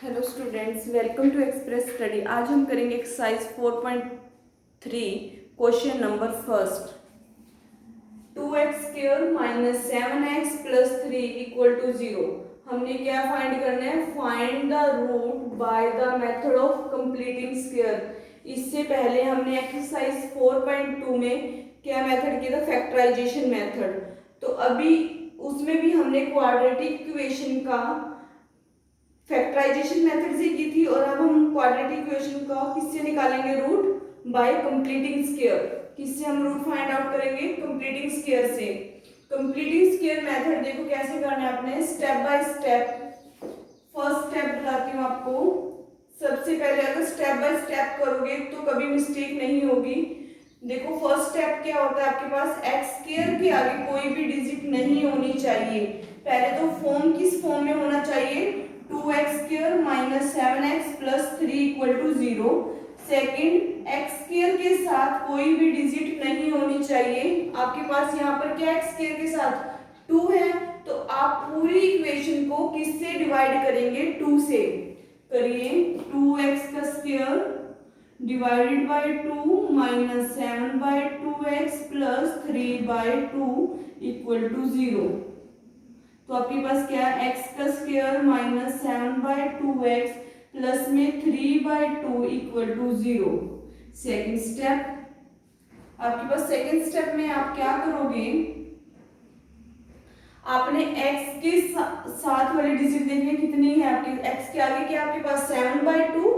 Hello students, welcome to express study. आज हम करेंगे exercise 4.3 question number first. 2x² minus 7x plus 3 equal to 0। हमने क्या find करना है? Find the root by the method of completing square. इससे पहले हमने एक्सरसाइज 4.2 में क्या मेथड किया था? Factorisation method. तो अभी उसमें भी हमने क्वाड्रेटिक इक्वेशन का फैक्टराइजेशन मेथड से की थी, और अब हम क्वाड्रेटिक इक्वेशन का किससे निकालेंगे? Root by completing square. किससे हम रूट फाइंड आउट करेंगे? कंप्लीटिंग स्क्वायर से। कंप्लीटिंग स्क्वायर मेथड देखो कैसे करना है आपने, step by step. First step बताती हूँ आपको। सबसे पहले अगर स्टेप बाय स्टेप करोगे तो कभी मिस्टेक नहीं होगी। देखो फर्स्ट स्टेप क्या होता है, आपके पास एक्स स्क्वायर के आगे कोई भी डिजिट नहीं होनी चाहिए। पहले तो फॉर्म किस फॉर्म में होना चाहिए? 2x² minus 7x plus 3 equal to 0। Second, x² के साथ कोई भी डिजिट नहीं होनी चाहिए। आपके पास यहाँ पर क्या x² के साथ 2 है, तो आप पूरी इक्वेशन को किससे डिवाइड करेंगे? 2 से। करिए 2x² divided by 2 minus 7/2x plus 3/2 equal to 0। तो आपके पास क्या है? x² माइनस 7/2x प्लस में 3/2 इक्वल टू 0। सेकेंड स्टेप, आपके पास सेकेंड स्टेप में आप क्या करोगे? आपने x के साथ वाली डिजिट देखनी कितनी है आपकी। x के आगे क्या आपके पास? 7/2।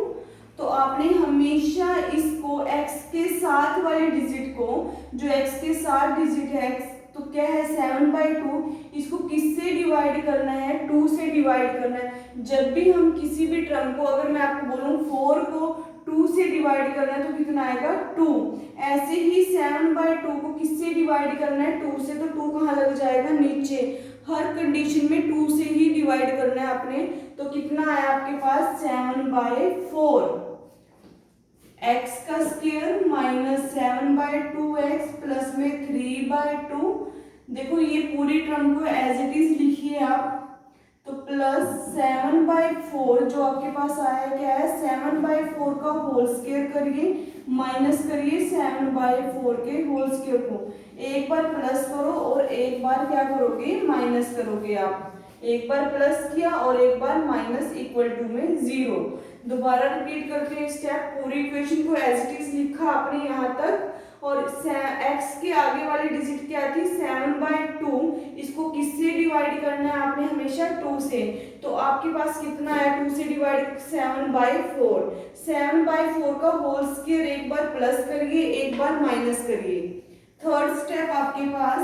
तो आपने हमेशा इसको x के साथ वाले डिजिट को, जो x के साथ डिजिट है तो क्या है? 7/2। इसको किससे डिवाइड करना है? 2 से डिवाइड करना है। जब भी हम किसी भी टर्म को, अगर मैं आपको बोलूं 4 को 2 से डिवाइड करना है तो कितना आएगा? 2। ऐसे ही 7/2 को किससे डिवाइड करना है? 2 से। तो 2 कहाँ लग जाएगा? नीचे। हर कंडीशन में 2 से ही डिवाइड करना है आपने। तो कितना आया आपके पास? 7/4। x² माइनस 7/2x प्लस में 3/2। देखो ये पूरी टर्म को एज इट इज लिखिए आप। तो प्लस 7/4 जो आपके पास आया क्या है? 7/4 का होल स्क्वायर करिए, माइनस करिए 7/4 के होल स्क्वायर को। एक बार प्लस करो और एक बार क्या करोगे? माइनस करोगे आप। एक बार प्लस किया और एक बार माइनस इक्वल टू में 0। दोबारा रिपीट करते हैं स्टेप। पूरी इक्वेशन को एज इट इज लिखा आपने यहाँ तक, और x के आगे वाली डिजिट क्या थी? 7/2। इसको किससे डिवाइड करना है आपने? हमेशा 2 से। तो आपके पास कितना है? 2 से डिवाइड 7/4। 7/4 का होल स्क्वायर एक बार प्लस करिए, एक बार माइनस करिए। थर्ड स्टेप आपके पास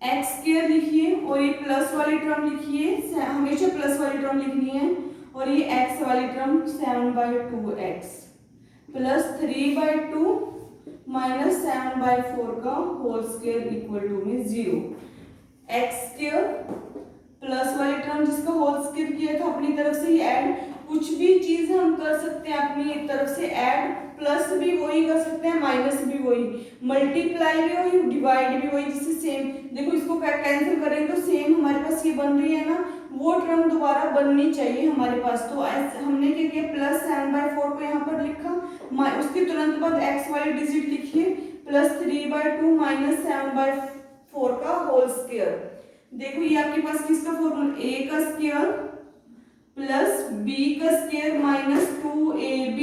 x² लिखिए और ये प्लस वाली टर्म लिखिए, हमेशा प्लस वाली टर्म लिखनी है। और ये x वाली टर्म 7/2x प्लस 3/2 माइनस 7/4 का होल स्क्वायर इक्वल टू में 0। x² प्लस वाली टर्म जिसका होल स्क्वायर किया था अपनी तरफ से ही ऐड। कुछ भी चीज हम कर सकते हैं अपनी तरफ से ऐड। प्लस भी वही कर सकते हैं, माइनस भी वही, मल्टीप्लाई भी वही, डिवाइड भी वही, जिससे सेम। देखो इसको कैंसिल करेंगे तो सेम हमारे पास ये बन रही है ना, वो टर्म दोबारा बननी चाहिए हमारे पास। तो हमने क्या किया? प्लस 7/4 को यहाँ पर लिखा, उसके तुरंत बाद x वाली डिजिट लिखिए, प्लस 3/2 माइनस 7/4 का होल स्क्वायर। देखो ये आपके पास किसका फॉर्मूला? a का स्क्वायर प्लस b का स्क्वायर माइनस 2ab।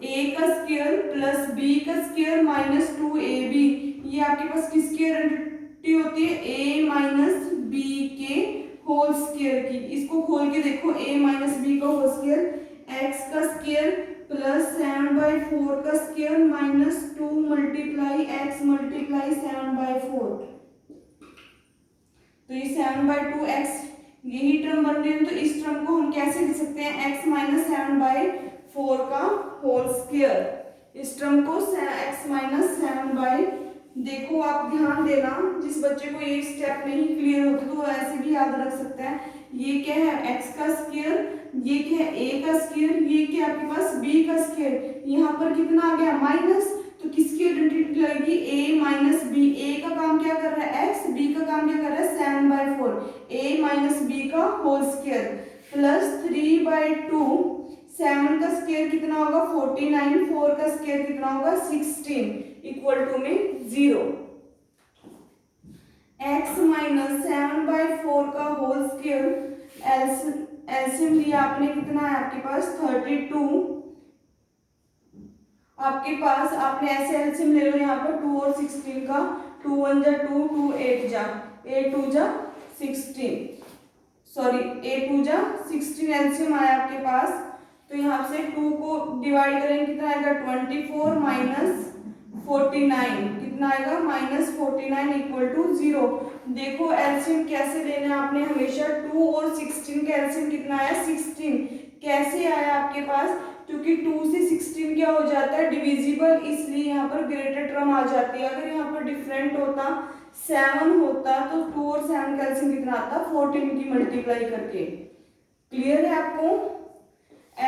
a का स्क्वायर प्लस b का स्क्वायर माइनस 2ab। ये आपके पास किसकी आइडेंटिटी होती है? a माइनस b के होल स्क्वायर की। इसको खोल के देखो, a माइनस b का होल स्क्वायर, x का स्क्वायर प्लस 7/4 का square minus 2 multiply x multiply 7/4। तो ये 7/2x यही टर्म बन रही है। तो इस टर्म को हम कैसे लिख सकते हैं? x माइनस 7/4 का होल स्क्वायर। इस टर्म को x माइनस 7/, देखो आप ध्यान देना, जिस बच्चे को ये स्टेप नहीं क्लियर होते तो ऐसे भी याद रख सकते हैं। ये क्या है? x का स्क्वायर, ये क्या है? a का स्क्वायर, ये क्या आपके पास? b का स्क्वायर। यहाँ पर कितना आ गया? माइनस। तो किसकी आइडेंटिटी लगेगी? a minus b। a का काम क्या कर रहा है? x, b का काम क्या कर रहा है? 7/4। a माइनस b का होल स्क्वायर +3/2, 7 का स्क्वायर कितना होगा 49, 4 का स्क्वायर कितना होगा 16 इक्वल टू में 0। x माइनस 7/4 का होल स्क्वायर एलसीएम लिया आपने, कितना है आपके पास 32। आपके पास आपने ऐसे एलसीएम ले लो यहाँ पर 2 और 16 का, 2 1 जा 2, 2 8 जा 8 2 जा 16, सॉरी 8 2 जा 16 एलसीएम आया आपके पास। तो यहाँ से 2 को डिवाइड करेंगे कितना आएगा 24 माइनस 49, कितना आएगा -49 इक्वल टू 0। देखो एलसीएम कैसे लेना है आपने हमेशा, 2 और 16 का एलसीएम कितना आया 16। कैसे आया आपके पास, क्योंकि 2 से 16 क्या हो जाता है डिविजिबल, इसलिए यहाँ पर ग्रेटर टर्म आ जाती है। अगर यहाँ पर डिफरेंट होता 7 होता तो 2 और 7 का एलसीएम कितना आता 14 की मल्टीप्लाई करके। क्लियर है आपको।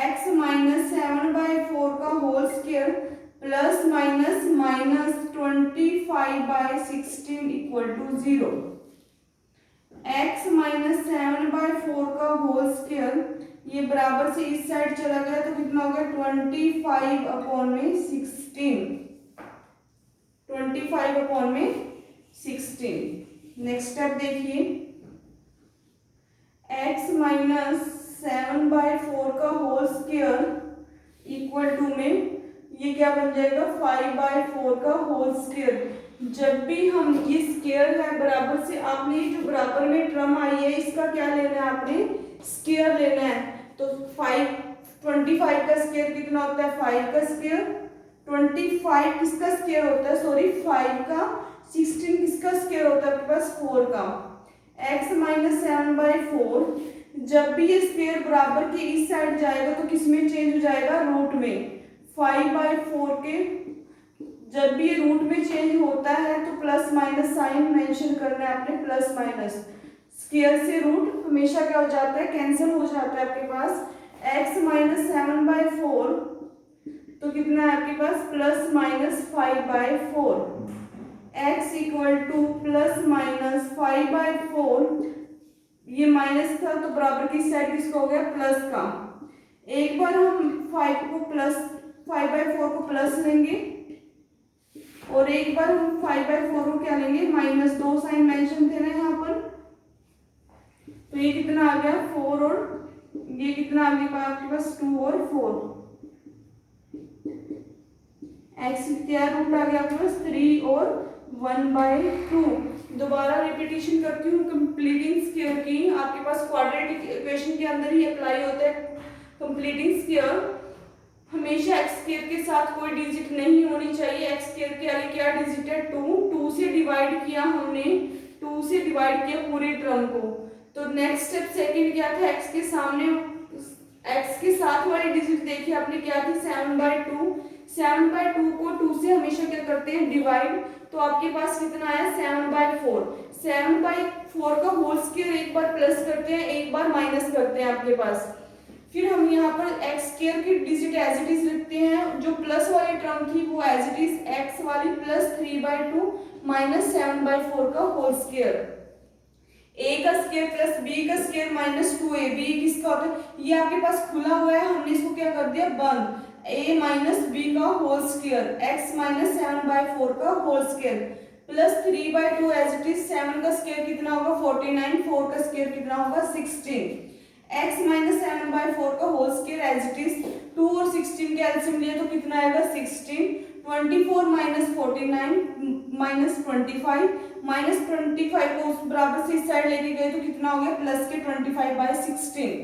x माइनस 7/4 का whole square plus minus -25/16 equal to 0। x minus 7/4 का होल स्क्वायर, ये बराबर से इस साइड चला गया तो कितना हो गया 25/16, 25/16। नेक्स्ट स्टेप देखिए, x माइनस 7/4 का होल स्क्वायर इक्वल टू में ये क्या बन जाएगा 5/4 का होल स्क्वायर। जब भी हम ये स्क्वायर है बराबर से, आपने जो बराबर में टर्म आई है इसका क्या लेना है आपने स्क्वायर लेना है। तो 25 का स्क्वायर कितना होता है 5 का स्क्वायर, 25 किसका स्क्वायर होता है सॉरी 5 का, 16 किसका स्क्वायर होता है आपके पास 4 का। x माइनस 7/4, जब भी ये स्क्वायर बराबर के इस साइड जाएगा तो किस में चेंज हो जाएगा रूट में। 5/4 के जब भी ये रूट में चेंज होता है तो प्लस माइनस साइन मेंशन करना है आपने, प्लस माइनस। स्क्वायर से रूट हमेशा क्या हो जाता है कैंसिल हो जाता है आपके पास। x माइनस 7/4 तो कितना है आपके पास plus minus 5/4, x equal to plus minus 5/4, ये माइनस था तो बराबर की साइड किसका हो गया प्लस का। एक बार हम 5/4 को प्लस लेंगे और एक बार हम 5/4 को क्या लेंगे माइनस, 2 साइन मेंशन थे ना यहाँ पर। तो ये कितना आ गया 4 और ये कितना आ गया आपके पास 2 और 4, x क्या रूट आ गया आपके पास 3 और 1/2। दोबारा रिपीटिशन करती हूँ कंप्लीटिंग स्क्वायर की, आपके पास क्वाड्रेटिक इक्वेशन के अंदर ही अप्लाई होता है कंप्लीटिंग स्क्वायर। हमेशा x स्क्वायर के साथ कोई डिजिट नहीं होनी चाहिए। x स्क्वायर के आगे क्या डिजिट है 2 से डिवाइड किया हमने, 2 से डिवाइड किया पूरे टर्म को। तो नेक्स्ट स्टेप सेकंड क्या था, x के सामने x के साथ वाली डिजिट देखिए आपने क्या थी 7/2। 7/2 को 2 से हमेशा क्या करते हैं डिवाइड, तो आपके पास कितना आया 7/4। 7/4 का होल स्क्वायर एक बार प्लस करते हैं एक बार माइनस करते हैं आपके पास। फिर हम यहाँ पर x स्क्वायर की डिजिट एज इट इज लिखते हैं, जो प्लस वाली टर्म थी वो एज इट इज x वाली प्लस 3/2 माइनस 7/4 का होल स्क्वायर। a का स्क्वायर प्लस b का स्क्वायर माइनस 2ab किसका होता है, ये आपके पास खुला हुआ है हमने इसको क्या कर दिया बंद, a माइनस b का होल स्क्वायर x माइनस 7/4 का whole square plus 3/2 as it is. 7 का स्क्वायर कितना होगा 49, 4 का स्क्वायर कितना होगा 16, x माइनस 7/4 का whole square as it is. 2 और 16 के एलसीएम लिए तो कितना आएगा 16, 24 माइनस 49 माइनस 25, माइनस 25 को उस बराबर से इस साइड लेके गए तो कितना हो गया प्लस के 25/16।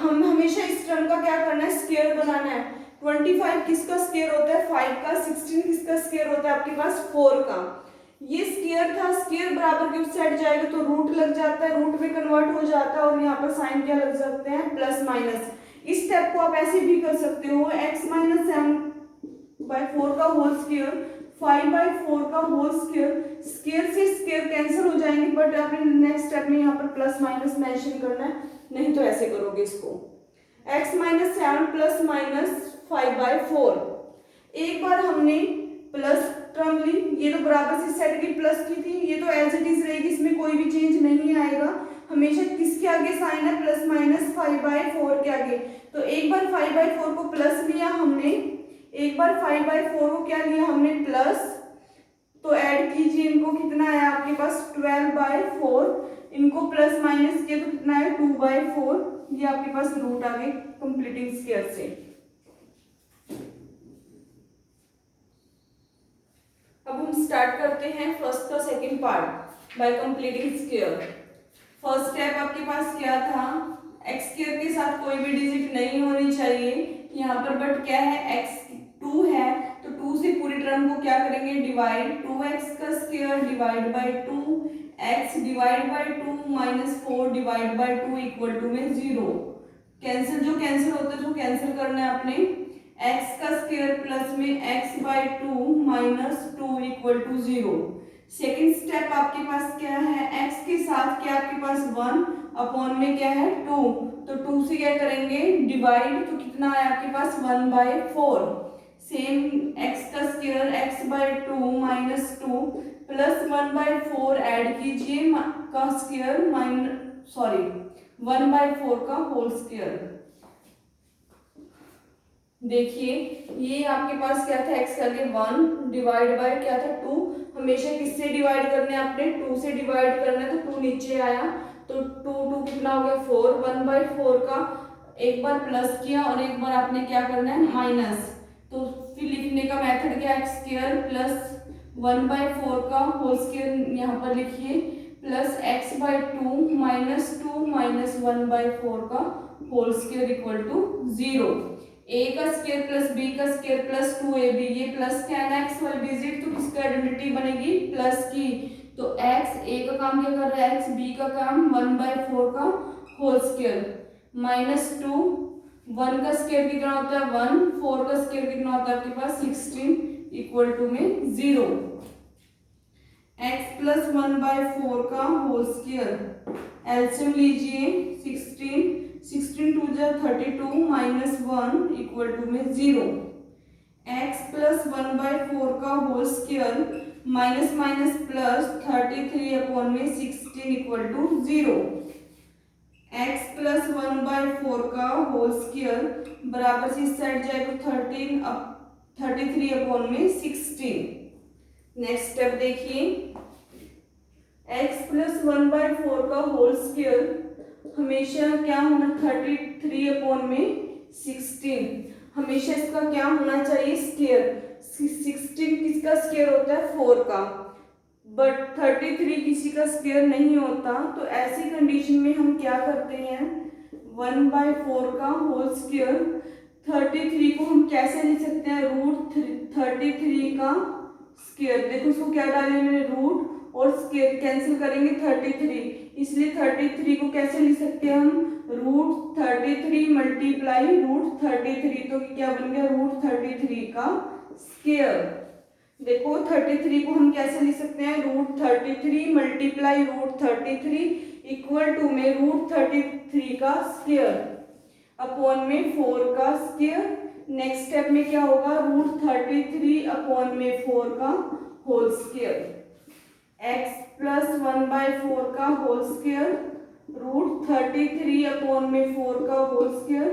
हम हमेशा इस टर्म का क्या करना है स्क्वायर बनाना है। 25 किसका स्क्वायर होता है 5 का, 16 किसका स्क्वायर होता है आपके पास 4 का। ये स्क्वायर था, स्क्वायर बराबर के उस साइड जाएगा तो रूट लग जाता है, रूट में कन्वर्ट हो जाता है और यहाँ पर साइन क्या लग सकते हैं प्लस माइनस। इस स्टेप को आप ऐसे भी कर सकते हो, x माइनस 7/4 का होल स्क्वायर 5/4 का होल स्क्वायर, स्क्वायर से स्क्वायर कैंसिल हो जाएंगे बट आपने नेक्स्ट स्टेप में यहाँ पर प्लस माइनस मेंशन करना है, नहीं तो ऐसे करोगे इसको x माइनस 7 प्लस माइनस 5/4। एक बार हमने प्लस टर्म ली, ये तो बराबर से सेट की प्लस की थी, ये तो एज इट इज रहेगी, इसमें कोई भी चेंज नहीं आएगा। हमें हमेशा किसके आगे साइन है, प्लस माइनस 5/4 के आगे। तो एक बार 5/4 को प्लस लिया हमने, एक बार 5/4 को क्या लिया हमने, प्लस। तो ऐड कीजिए इनको, कितना आया आपके पास 12/4, इनको प्लस माइनस किया तो कितना है 2/4। ये आपके पास रूट आ गए कंप्लीटिंग स्क्वायर से। अब हम स्टार्ट करते हैं फर्स्ट का second part by completing square. First step आपके पास क्या था, एक्स स्क्वायर के साथ कोई भी डिजिट नहीं होनी चाहिए यहाँ पर, बट क्या है x 2 है तो 2 से पूरी टर्म को क्या करेंगे, डिवाइड। 2x का square divide by 2, x divide by 2 minus 4 divide by 2 equal to में 0। कैंसिल, जो कैंसिल होता है जो कैंसिल करना है आपने। x का स्क्वायर प्लस में x by 2 minus 2 equal to 0। Second step आपके पास क्या है, x के साथ क्या आपके पास 1 अपॉन में क्या है 2, तो 2 से क्या करेंगे डिवाइड, तो कितना है आपके पास 1/4। सेम x का square x by 2 minus 2 plus 1/4 add कीजिए का स्क्वायर माइनस 1/4 का होल स्क्वायर। देखिए ये आपके पास क्या था, x करके 1 डिवाइड बाय क्या था 2। हमेशा किससे डिवाइड करने आपने, 2 से डिवाइड करना है, तो 2 नीचे आया तो 2 कितना हो गया 4। 1/4 का एक बार प्लस किया और एक बार आपने क्या करना है माइनस, तो फिर लिखने का मेथड क्या, एक्स स्क्वायर प्लस 1/4 का होल स्क्वायर यहाँ पर लिखिए, plus x by 2 minus 2 minus 1/4 का whole square equal to 0। a का स्क्वायर प्लस b का स्क्वायर प्लस 2ab, ये प्लस क्या है x वाली डिजिट, तो किसकी आइडेंटिटी बनेगी, प्लस की। तो x a का काम क्या कर रहा है, x b का काम 1/4 का होल स्क्वायर माइनस 2, 1 का स्क्वायर कितना होता है 1, 4 का स्क्वायर कितना होता है आपके पास 16 इक्वल टू में 0। x प्लस 1/4 का होल स्क्वायर, एलसीएम लीजिए 16 2 जा 32 माइनस 1 इक्वल टू में 0। x प्लस 1/4 का whole square minus minus plus 33 upon में 16 इक्वल टू 0। x प्लस 1/4 का होल स्क्वायर बराबर से इस साइड जाएगा 33 अपॉन में 16। नेक्स्ट स्टेप देखिए, x प्लस 1/4 का होल स्क्वायर हमेशा क्या होना 33 अपॉन में 16, हमेशा इसका क्या होना चाहिए स्क्वायर। 16 किसका स्क्वायर होता है 4 का, बट 33 किसी का स्क्वायर नहीं होता। तो ऐसी कंडीशन में हम क्या करते हैं 1/4 का होल स्क्वायर, 33 को हम कैसे लिख सकते हैं, रूट 33 का स्क्वायर। देखो उसको क्या डालेंगे मैंने, रूट और स्क्वायर कैंसिल करेंगे 33, इसलिए 33 को कैसे लिख सकते हैं हम, रूट 33 मल्टीप्लाई रूट 33, तो क्या बन गया रूट 33 का स्क्वायर। देखो 33 को हम कैसे लिख सकते हैं, root 33 multiply root 33 equal to में रूट 33 का स्क्वायर अपॉन में 4 का स्क्वायर। नेक्स्ट स्टेप में क्या होगा, रूट 33 अपॉन में 4 का होल स्क्वायर। x प्लस 1/4 का होल स्क्वायर रूट 33 अपॉन में 4 का होल स्क्वायर।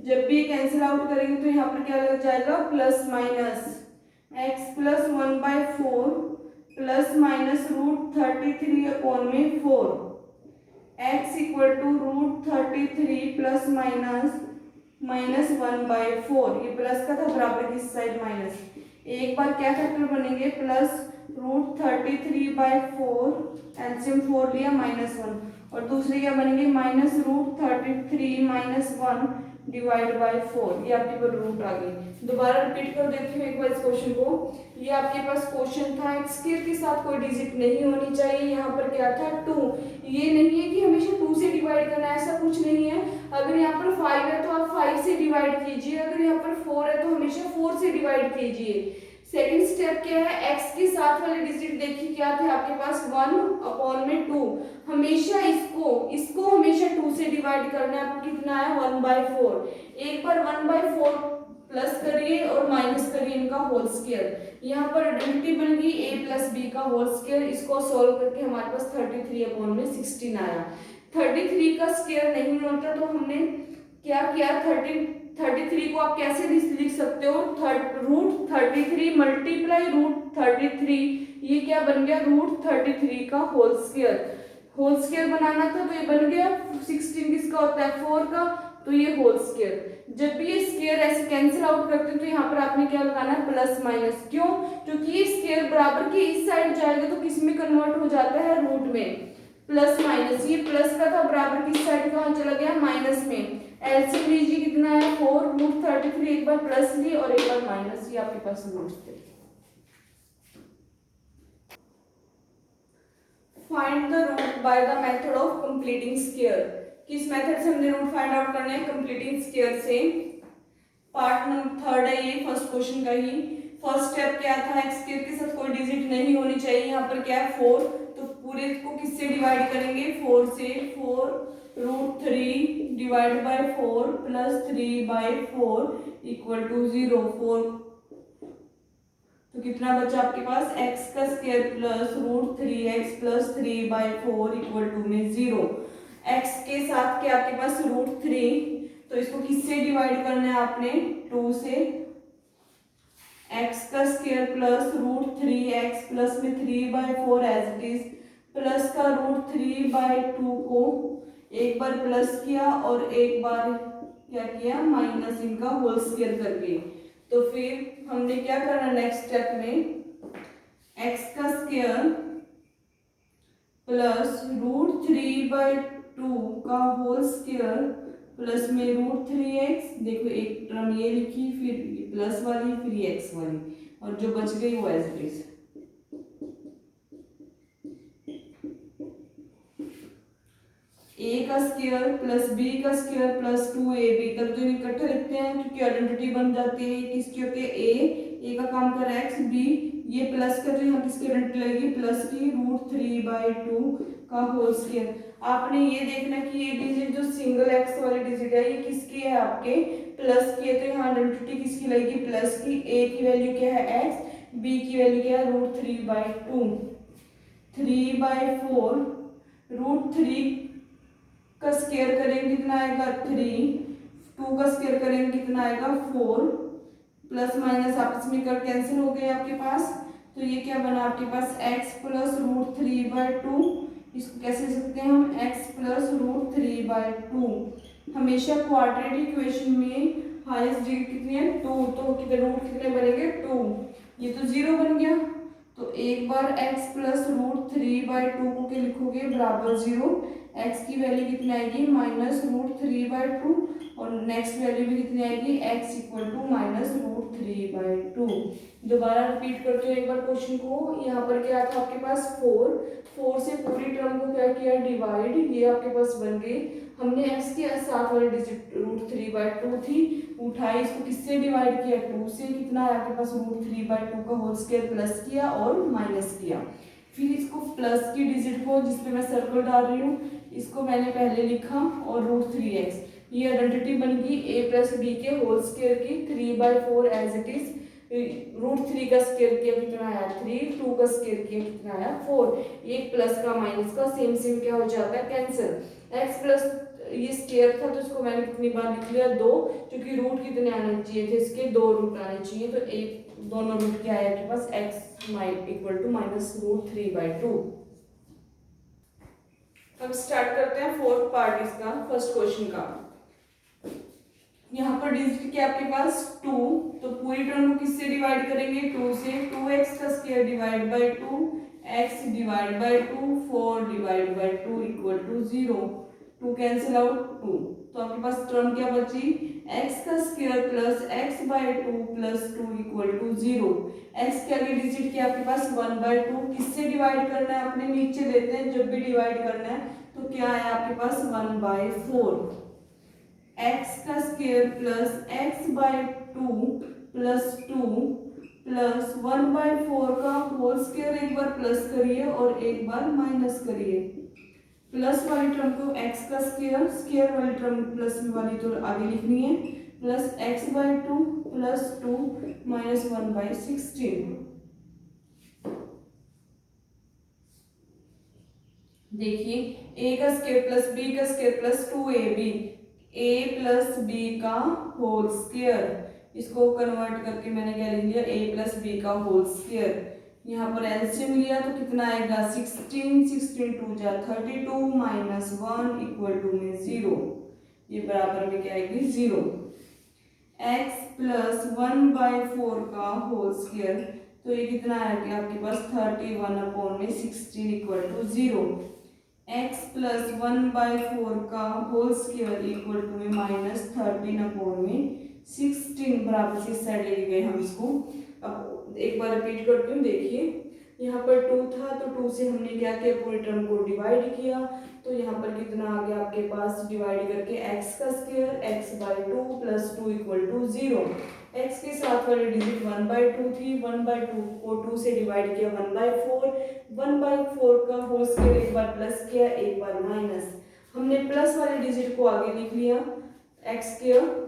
जब भी कैंसिल आउट करेंगे तो यहाँ पर क्या लग जाएगा plus minus, x plus 1/4 plus minus root 33 upon में 4, x equal to root 33 plus minus 1/4, ये प्लस का था बराबर की साइड माइनस। एक बार क्या फैक्टर बनेंगे प्लस रूट 33/4, एलसीएम 4 लिया -1, और दूसरे क्या बनेंगे माइनस रूट 33 -1 डिवाइड बाय 4, ये आपके पास रूट आ गई। दोबारा रिपीट कर देती हूँ एक बार इस क्वेश्चन को। ये आपके पास क्वेश्चन था एक्स स्क्वायर के साथ कोई डिजिट नहीं होनी चाहिए, यहाँ पर क्या था 2, ये नहीं है कि हमेशा 2 से डिवाइड करना है, ऐसा कुछ नहीं है। अगर यहाँ पर 5 है तो आप 5 से डिवाइड कीजिए, अगर यहाँ पर 4 है तो हमेशा 4 से डिवाइड कीजिए। सेकेंड स्टेप क्या है, x के साथ वाले डिजिट देखिए क्या थे आपके पास 1 अपॉन में 2, हमेशा इसको हमेशा 2 से डिवाइड करना है। आपको कितना है 1/4, एक बार 1/4 प्लस करिए और माइनस करिए इनका होल स्क्वायर। यहाँ पर आइडेंटिटी बन गई a प्लस b का होल स्क्वायर। इसको सॉल्व करके हमारे पास 33 अपॉन में 16 आया। 33 का स्क्वायर नहीं होता, तो हमने क्या किया, 33 को आप कैसे लिख सकते हो, रूट 33 मल्टीप्लाई रूट 33, ये क्या बन गया, रूट 33 का होल स्क्वायर बनाना था, तो ये बन गया 16 किसका होता है, 4 का, तो ये होल स्क्वायर। जब भी ये स्क्वायर ऐसे कैंसिल आउट करते हैं तो यहाँ पर आपने क्या लगाना है, प्लस माइनस, क्यों, क्योंकि ये स्क्वायर बराबर के इस साइड जाएगा तो किस में कन्वर्ट हो जाता है, रूट में, प्लस माइनस, ये प्लस का था, बराबर की साइड कहाँ चला गया, माइनस में। एलसीएम लीजिए कितना है, 4 रूट 33, एक बार प्लस ली और एक बार माइनस, ये आपके पास रूट थे। Find the root by the method of completing square, किस मेथड से हमने रूट फाइंड आउट करना है, कंप्लीटिंग स्क्वायर से। पार्ट नंबर 3 है ये, फर्स्ट क्वेश्चन का ही। फर्स्ट स्टेप क्या था, एक्स स्क्वायर के साथ कोई डिजिट नहीं होनी चाहिए, यहाँ पर क्या है 4, तो पूरे को किससे डिवाइड करेंगे, 4 से, 4 root 3 divide by 4 plus 3 by 4 equal to 0, 4, तो कितना बचा आपके पास, x का square plus root 3x plus 3 by 4 equal to में 0। x के साथ क्या आपके पास रूट 3, तो इसको किससे डिवाइड करना है आपने, 2 से, x का square plus root 3x plus में 3 by 4 as it is, plus का रूट 3 बाय 2 को एक बार प्लस किया और एक बार क्या किया, माइनस, इनका होल स्क्वायर करके। तो फिर हमने क्या करना नेक्स्ट स्टेप में, x का स्क्वायर प्लस रूट 3 बाय 2 का होल स्क्वायर प्लस में रूट 3x, देखो एक टर्म ये लिखी, फिर प्लस वाली, फिर ये x वाली, और जो बच गई वो एज इट इज। a का स्क्वायर प्लस b का स्क्वायर प्लस 2ab, तब जो इकट्ठे लिखते हैं क्योंकि आइडेंटिटी बन जाती है, किसकी होती है, a का काम कर रहा है x, b, ये प्लस का जो यहाँ किसकी आइडेंटिटी लगेगी, प्लस की रूट 3 बाय 2 का होल स्क्वायर। आपने ये देखना कि ये डिजिट जो सिंगल x वाली डिजिट है ये किसकी है, आपके प्लस की है, तो यहाँ आइडेंटिटी किसकी लगेगी, प्लस की। a की वैल्यू क्या है x, b की वैल्यू क्या है, रूट 3 बाय 2, 3 बाय 4 रूट 3 का स्क्वायर करेंगे कितना आएगा, 3, 2 का स्क्वायर करेंगे कितना आएगा, 4, प्लस माइनस आपस में कर कैंसिल हो गए आपके पास, तो ये क्या बना आपके पास, x प्लस रूट 3 बाय 2, इसको कैसे लिख सकते हैं हम, x प्लस रूट 3 बाय 2। हमेशा क्वाड्रेटिक इक्वेशन में हाईएस्ट डिग्री कितनी है, 2, तो कितने रूट कितने बनेंगे, 2, ये तो 0 बन गया, तो एक बार x प्लस रूट 3 बाय 2 को क्या लिखोगे, बराबर 0, x की वैल्यू कितनी आएगी, माइनस रूट 3 बाय 2, और नेक्स्ट वैल्यू भी कितनी आएगी, x equal to minus root 3 by 2। दोबारा रिपीट करते हो एक बार क्वेश्चन को, यहाँ पर क्या था आपके पास 4 से पूरी टर्म को क्या किया, डिवाइड, ये आपके पास बन गई। हमने x के साथ वाली डिजिट रूट 3 बाय 2 थी, उठाई, इसको किससे डिवाइड किया, 2 से, कितना है आपके पास रूट 3 बाय 2 का होल स्क्वायर प्लस किया और माइनस किया। फिर इसको प्लस की डिजिट को, जिसपे मैं सर्कल डाल रही हूँ, इसको मैंने पहले लिखा और रूट 3x, ये आइडेंटिटी बन गई a प्लस b के होल स्क्वायर की, 3 by 4 as it is, root 3 का स्क्वायर किया कितना आया, 3, 2 का स्क्वायर किया कितना आया, 4, एक प्लस का माइनस का सेम सेम क्या हो जाता है, कैंसिल। x प्लस ये स्क्वायर था तो इसको मैंने कितनी बार लिख लिया, 2, क्योंकि रूट कितने आने चाहिए थे, इसके 2 रूट आने चाहिए, तो एक दोनों रूट क्या आया आपके पास, x equal to minus root 3 by 2। अब स्टार्ट करते हैं फोर्थ पार्ट इसका, फर्स्ट क्वेश्चन का। यहाँ पर डिजिट क्या आपके पास 2, तो पूरी टर्म को किससे डिवाइड करेंगे, 2 से, 2x का square divide by 2, x divide by 2, 4 divide by 2 equal to 0, 2 cancel out 2, तो आपके पास टर्म क्या बची, x का square plus x by 2 plus 2 equal to 0। x के आगे डिजिट क्या आपके पास 1 बाय 2, किससे डिवाइड करना है, अपने नीचे लेते हैं, जब भी डिवाइड करना है तो क्या है आपके पास 1 बाय 4, x का square plus x by 2 plus 2 plus 1 by 4 का होल स्क्वायर, एक बार प्लस करिए और एक बार माइनस करिए। प्लस वाली टर्म को x का स्क्वायर, स्क्वायर वाली टर्म प्लस वाली तो आगे लिखनी है, plus x by 2 plus 2 minus 1 by 16। देखिए ए का स्क्वायर प्लस बी का square plus 2ab, a plus b का होल स्क्वायर, इसको कन्वर्ट करके मैंने क्या लिख लिया, ए प्लस बी का होल स्क्वायर। यहाँ पर एलसीएम लिया तो कितना आएगा 16, 16 टू जा 32 माइनस 1 इक्वल टू में 0, ये बराबर में क्या आएगी 0। x प्लस 1/4 का होल स्क्वायर, तो ये कितना आएगा आपके पास 31 अपॉन में 16 इक्वल टू 0। x प्लस 1/4 का होल स्क्वायर इक्वल टू में माइनस 13 अपॉन में 16, बराबर से इस साइड लेके गए हम इसको। अब एक बार रिपीट करती हूँ, देखिए यहाँ पर 2 था तो 2 से हमने क्या किया, पूरी टर्म को डिवाइड किया, तो यहाँ पर कितना आ गया आपके पास, डिवाइड करके x का square x/2 plus 2 equal to 0। x के साथ वाली डिजिट 1/2 थी, 1/2 को 2 से डिवाइड किया 1/4, 1/4 का होल स्क्वायर एक बार प्लस किया एक बार माइनस, हमने प्लस वाले डिजिट को आगे लिख लिया x square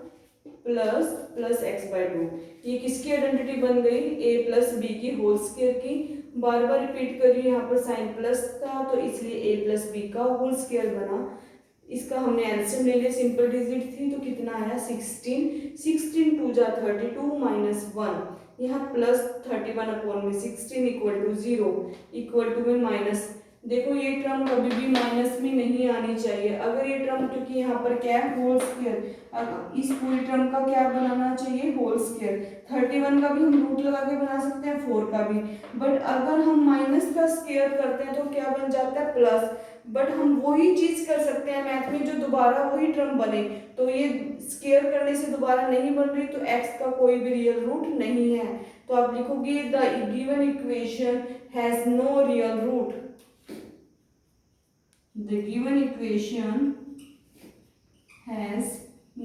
plus plus x/2, ये किसकी आइडेंटिटी बन गई, a प्लस बी की होल स्क्वायर की। बार बार रिपीट कर रही हूँ, यहाँ पर साइन प्लस था तो इसलिए a प्लस बी का होल स्क्वायर बना। इसका हमने एलसीएम ले लिया, सिंपल डिजिट थी तो कितना आया 16, 16 टू जा 32 माइनस 1, यहाँ प्लस 31 अपॉन में 16 इक्वल टू 0, इक्वल टू में माइनस। देखो ये टर्म कभी भी माइनस में नहीं आनी चाहिए, अगर ये टर्म, क्योंकि यहाँ पर क्या है होल स्क्वायर, इस पूरी टर्म का क्या बनाना चाहिए होल स्क्वायर। 31 का भी हम रूट लगा के बना सकते हैं, 4 का भी, बट अगर हम माइनस का स्क्वायर करते हैं तो क्या बन जाता है प्लस। बट हम वही चीज कर सकते हैं मैथ में जो दोबारा वही टर्म बने, तो ये स्क्वायर करने से दोबारा नहीं बन रही तो x का कोई भी रियल रूट नहीं है, तो आप लिखोगे the given equation has no real root, the given equation has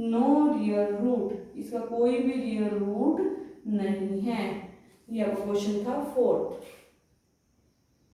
no real root, इसका कोई भी रियल रूट नहीं है। ये आपका क्वेश्चन था 4।